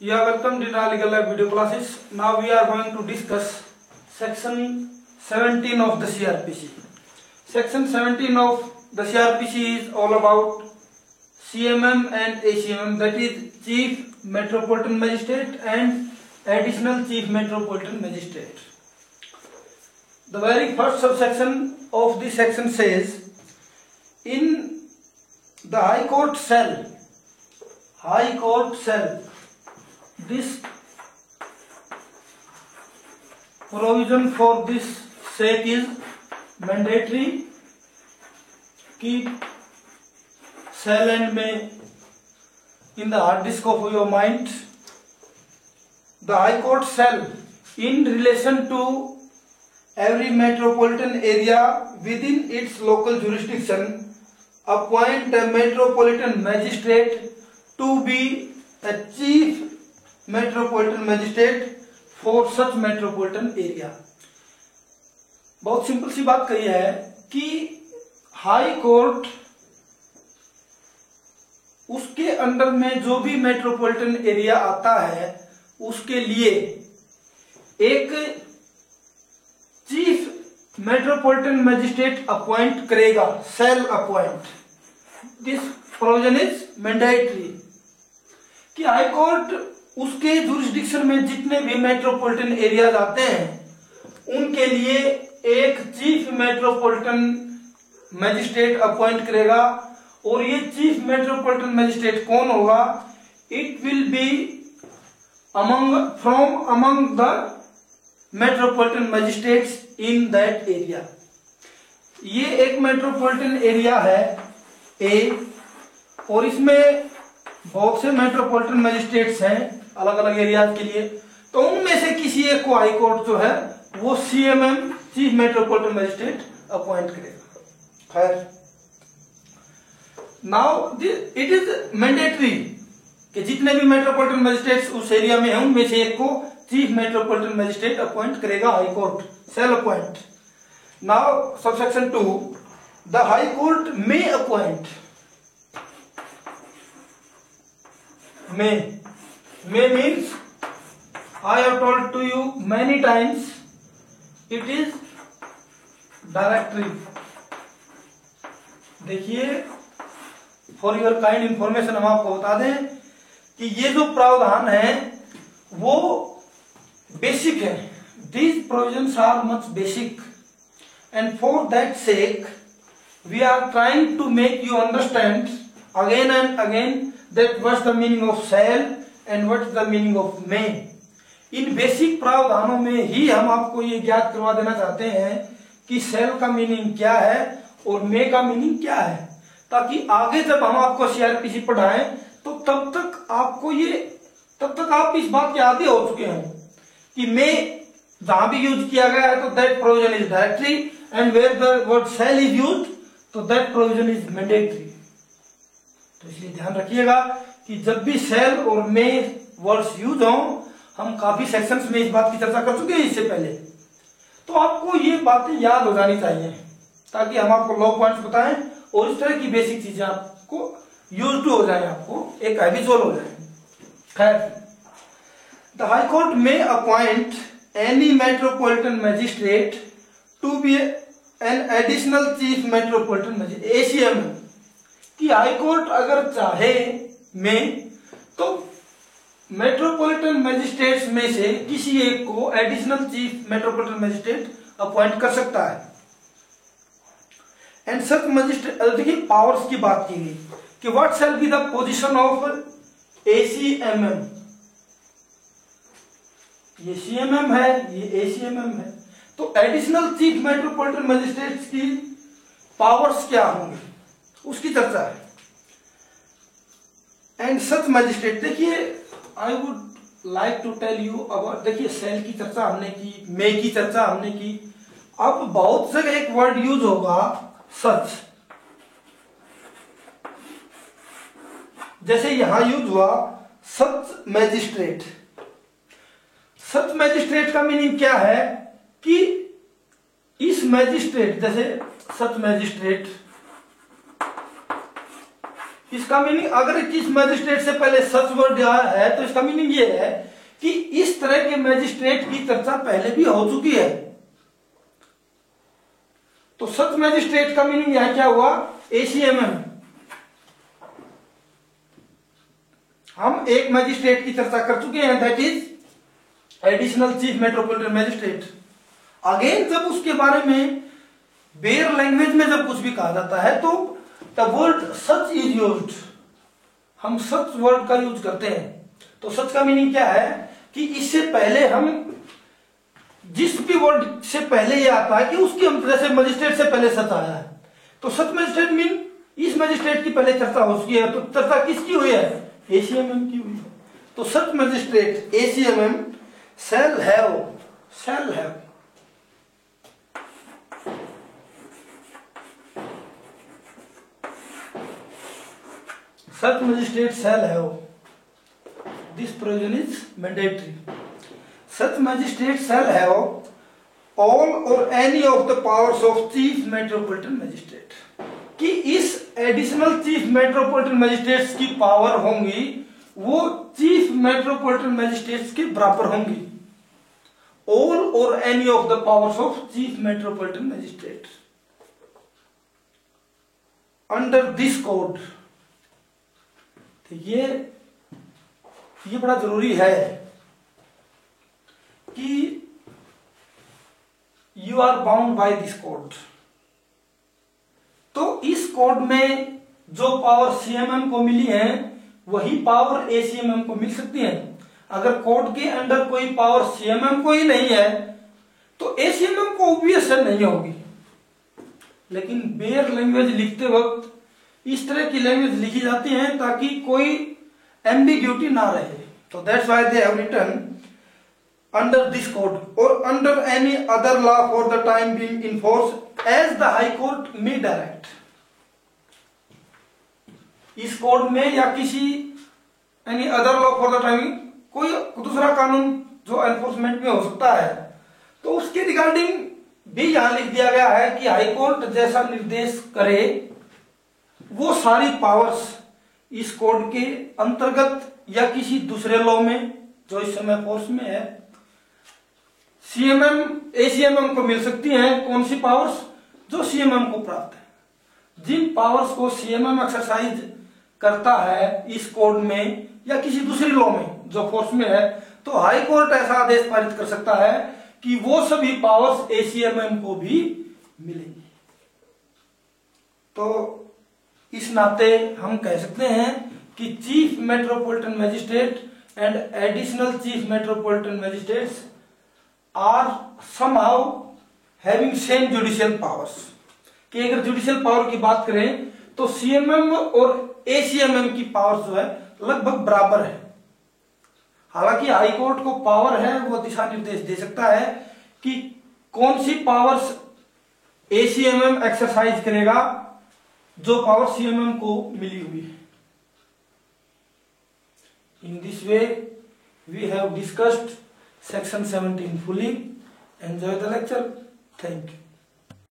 Yeah, welcome to our legal lab video classes. Now we are going to discuss section 17 of the CRPC. Section 17 of the CRPC is all about CMM and ACMM, that is Chief Metropolitan Magistrate and Additional Chief Metropolitan Magistrate. The very first subsection of this section says, in the High Court cell, this provision for this sake is mandatory. Keep cell and may in the hard disk of your mind. The High Court cell, in relation to every metropolitan area within its local jurisdiction, appoint a metropolitan magistrate to be a chief metropolitan magistrate for such metropolitan area. बहुत simple सी बात कही है कि high court उसके under में जो भी metropolitan area आता है उसके लिए एक चीफ मेट्रोपॉलिटन मैजिस्ट्रेट अपॉइंट करेगा, shall appoint. This provision is mandatory कि हाई कोर्ट उसके जुरिस्डिक्शन में जितने भी मेट्रोपॉलिटन एरियाज आते हैं उनके लिए एक चीफ मेट्रोपॉलिटन मैजिस्ट्रेट अपॉइंट करेगा. और ये चीफ मेट्रोपॉलिटन मैजिस्ट्रेट कौन होगा? It will be among the metropolitan magistrates in that area. ये एक मेट्रोपॉलिटन एरिया है ए, और इसमें बहुत से मेट्रोपॉलिटन मैजिस्ट्रेट्स हैं अलग अलग एरियाज के लिए. तो उनमें से किसी एक को हाई कोर्ट जो है वो CMM, chief metropolitan magistrate appoint करेगा. खैर, नाउ इट इज मैंडेटरी कि जितने भी मेट्रोपॉलिटन मैजिस्ट्रेट्स उस एरिया में हैं उनमें से एक को चीफ मेट्रोपॉलिटन मैजिस्ट्रेट अपॉइंट करेगा high court, shall appoint. Now subsection 2, the high court may appoint. May means, I have told to you many times, it is directory. देखिए, for your kind information हम आपको बता दें कि ये जो प्रावधान है वो बेसिक है. These provisions are much basic, and for that sake we are trying to make you understand again and again that what's the meaning of shall and what's the meaning of may. In basic प्रावधानों में ही हम आपको ये ज्ञात करवा देना चाहते हैं कि shall का मीनिंग क्या है और may का मीनिंग क्या है, ताकि आगे जब हम आपको सीआरपीसी पढ़ाएं तो तब तक आप इस बात के आदी हो चुके हों कि may जहां भी यूज किया गया है तो that provision is directory, and where the word shall is used तो that provision is mandatory. तो इसलिए ध्यान रखिएगा कि जब भी सेल और मे वर्ड्स यूज हो, हम काफी सेक्शंस में इस बात की चर्चा कर चुके हैं इससे पहले, तो आपको ये बातें याद हो जानी चाहिए ताकि हम आपको लॉ पॉइंट्स बताएं और इस तरह की बेसिक चीजें आपको यूज टू हो जाए, आपको एक हैबिचुअल हो जाए. खैर, the high court may appoint any metropolitan magistrate to be an additional chief metropolitan magistrate, ACM, कि हाई कोर्ट अगर चाहे में तो मेट्रोपॉलिटन मैजिस्ट्रेट्स में से किसी एक को additional chief metropolitan magistrate appoint कर सकता है. एंड सच मैजिस्ट्रेट, देखिए पावर्स की बात की गई कि what shall be the position of ACMM. ये सीएमएम है, ये एसीएमएम है, तो एडिशनल चीफ मेट्रोपॉलिटन मैजिस्ट्रेट्स की पावर्स क्या होंगे उसकी चर्चा है. एंड सच मैजिस्ट्रेट, देखिए I would like to tell you about, देखिए सेल की चर्चा हमने की, मे की चर्चा हमने की. अब बहुत से एक वर्ड यूज होगा सच, जैसे यहां यूज हुआ सच मैजिस्ट्रेट. सच मैजिस्ट्रेट का मीनिंग क्या है कि इस मैजिस्ट्रेट, जैसे सच मैजिस्ट्रेट इसका मीनिंग, अगर इस मजिस्ट्रेट से पहले सच वर्ड आया है तो इसका मीनिंग ये है कि इस तरह के मजिस्ट्रेट की चर्चा पहले भी हो चुकी है। तो सच मजिस्ट्रेट का मीनिंग यह क्या हुआ, एसीएमएम। हम एक मजिस्ट्रेट की चर्चा कर चुके हैं, that is additional chief metropolitan magistrate. Again जब उसके बारे में बेयर लैंग्वेज में जब कुछ भी कहा जाता है तो the word such is used, हम सच वर्ड का यूज करते हैं। तो सच का मीनिंग क्या है कि इससे पहले हम जिस भी वर्ड से पहले ये आता है कि उसकी हम, जैसे मजिस्ट्रेट से पहले सच आया है तो सच मजिस्ट्रेट मीन इस मजिस्ट्रेट की पहले चर्चा हो चुकी है। तो चर्चा किसकी हुई है, एसीएमएम की हुई है। तो such magistrate ACMM shall have such magistrate shall have, this provision is mandatory. Such magistrate shall have all or any of the powers of chief metropolitan magistrate, कि इस एडिशनल चीफ मेट्रोपॉलिटन मजिस्ट्रेट्स की power होंगी वो chief metropolitan magistrates के बराबर होंगी। All और any of the powers of chief metropolitan magistrate under this code. तो ये बड़ा जरूरी है कि you are bound by this code. तो इस कोड में जो पावर सीएमएम को मिली है वही पावर एसीएमएम को मिल सकती है। अगर कोड के अंडर कोई पावर सीएमएम को ही नहीं है तो एसीएमएम को ऑब्वियस नहीं होगी। लेकिन बेयर लैंग्वेज लिखते वक्त इस तरह की लैंग्वेज लिखी जाती है ताकि कोई एम्बिग्यूटी ना रहे। तो that's why they have written under this code और under any other law for the time being in force as the high court may direct. इस कोड में या किसी any other law for the time, कोई दूसरा कानून जो enforcement में हो सकता है तो उसके रिगार्डिंग भी यहां लिख दिया गया है कि हाई कोर्ट जैसा निर्देश करे वो सारी पावर्स इस कोड के अंतर्गत या किसी दूसरे लॉ में जो इस समय फोर्स में है सीएमएम एसीएमएम को मिल सकती हैं। कौन सी पावर्स, जो सीएमएम को प्राप्त है। जिन पावर्स को सीएमएम एक्सरसाइज करता है इस कोड में या किसी दूसरी लॉ में जो फोर्स में है तो हाई कोर्ट ऐसा आदेश पारित कर सकता है कि वो सभी पावर्स एसीएमएम को भी मिलेंगी। तो इस नाते हम कह सकते हैं कि chief metropolitan magistrate and additional chief metropolitan magistrates are somehow having same judicial powers. कि अगर जुडिशियल पावर की बात करें तो सीएमएम और एसीएमएम की पावर्स जो है लगभग बराबर है। हालांकि हाई कोर्ट को पावर है, वो दिशा निर्देश दे सकता है कि कौन सी पावर्स एसीएमएम एक्सरसाइज करेगा जो पावर सीएमएम को मिली हुई है। In this way we have discussed section 17 fully. Enjoy the lecture. Thank you.